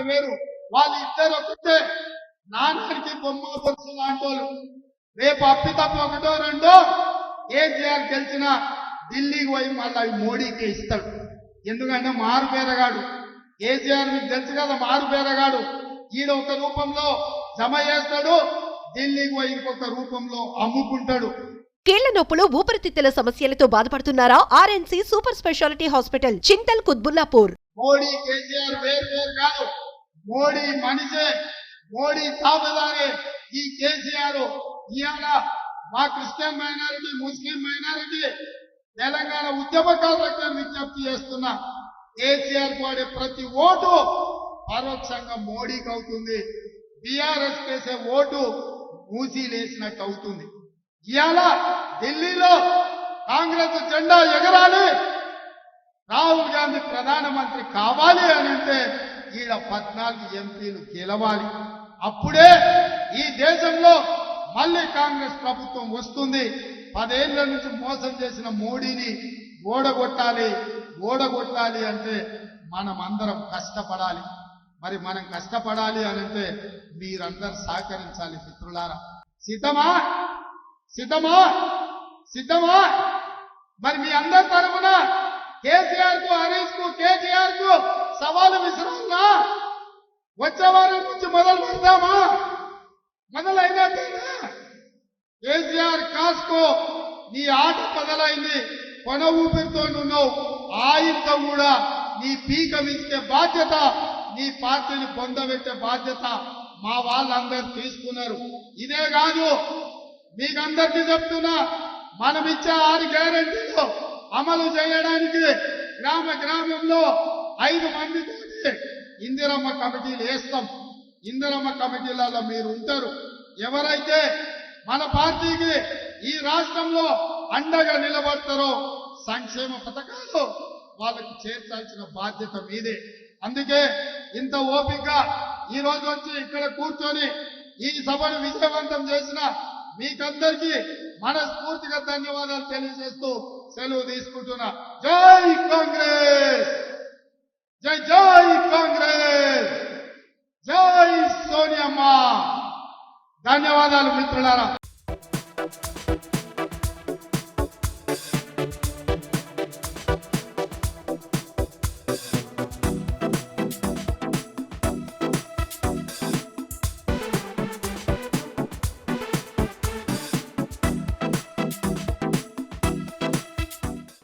వేరు, వాళ్ళిద్దరు ఒకటే నాన్నకి బొమ్మ బొత్సు లాంటోళ్ళు. రేపు అప్పితప్ప ఒకటో రెండో కేసీఆర్ గెలిచిన ఢిల్లీకి పోయి మళ్ళీ మోడీకి ఇస్తాడు. ఎందుకంటే మారు పేరగాడు కేసీఆర్, మీకు తెలుసు కదా మారు పేరగాడు. ఈడ ఒక రూపంలో జమ చేస్తాడు, ఢిల్లీకి పోయి ఇంకొక రూపంలో అమ్ముకుంటాడు. కీళ్ల నొప్పులు, ఊపిరితిత్తుల సమస్యలతో బాధపడుతున్నారా? RNC super speciality hospital, Chintal Quthbullapur. Modi KCR వేరు కాదు, మోడీ మనిషే, మోడీ తాబేదారే. ఈ కేసీఆర్ ఇవాళ మా క్రిస్టియన్ మైనారిటీ, ముస్లిం మైనారిటీ, తెలంగాణ ఉద్యమకారులకు విజ్ఞప్తి చేస్తున్నా, కేసీఆర్ వాడే ప్రతి ఓటు పరోక్షంగా మోడీకి అవుతుంది. బీఆర్ఎస్ కేసే ఓటు మూసీలేసినట్టు అవుతుంది. ఇవాళ ఢిల్లీలో కాంగ్రెస్ జెండా ఎగరాలి, రాహుల్ గాంధీ ప్రధానమంత్రి కావాలి అని అంటే ఈడ 14 ఎంపీలు గెలవాలి. అప్పుడే ఈ దేశంలో మళ్ళీ కాంగ్రెస్ ప్రభుత్వం వస్తుంది. 10 ఏళ్ల నుంచి మోసం చేసిన మోడీని ఓడగొట్టాలి అంటే మనం అందరం కష్టపడాలి. మరి మనం కష్టపడాలి అని అంటే మీరందరూ సహకరించాలి. మిత్రులారా, సిద్ధమా? మరి మీ అందరి తరఫున కేసీఆర్ కు, హరీష్ కు, కేటీఆర్ కు సవాలు విసిరాలా? వచ్చే వారం నుంచి మొదలు పెడదామా? మొదలైనట్టేనా? కేసీఆర్ కాస్కో నీ ఆట మొదలైంది. కొన ఊపిరితో ఉన్నావు. ఆయుధం కూడా నీ పీక విసికే బాధ్యత, నీ పార్టీని పొందబెట్టే బాధ్యత మా వాళ్ళందరూ తీసుకున్నారు. ఇదే కాదు, మీకందరికీ చెప్తున్నా, మనం ఇచ్చే 6 గ్యారెంటీలు అమలు చేయడానికి గ్రామంలో 5 మందితో ఇందిరమ్మ కమిటీలు వేస్తాం. ఇందిరమ్మ కమిటీలలో మీరు ఉంటారు. ఎవరైతే మన పార్టీకి ఈ రాష్ట్రంలో అండగా నిలబడతారో సంక్షేమ పథకాలు వాళ్ళకు చేర్చాల్సిన బాధ్యత మీదే. అందుకే ఇంత ఓపిక ఈ రోజు వచ్చి ఇక్కడ కూర్చొని ఈ సభను విజయవంతం చేసిన మీకందరికీ మనస్ఫూర్తిగా ధన్యవాదాలు తెలియజేస్తూ సెలవు తీసుకుంటున్నా. జై కాంగ్రెస్.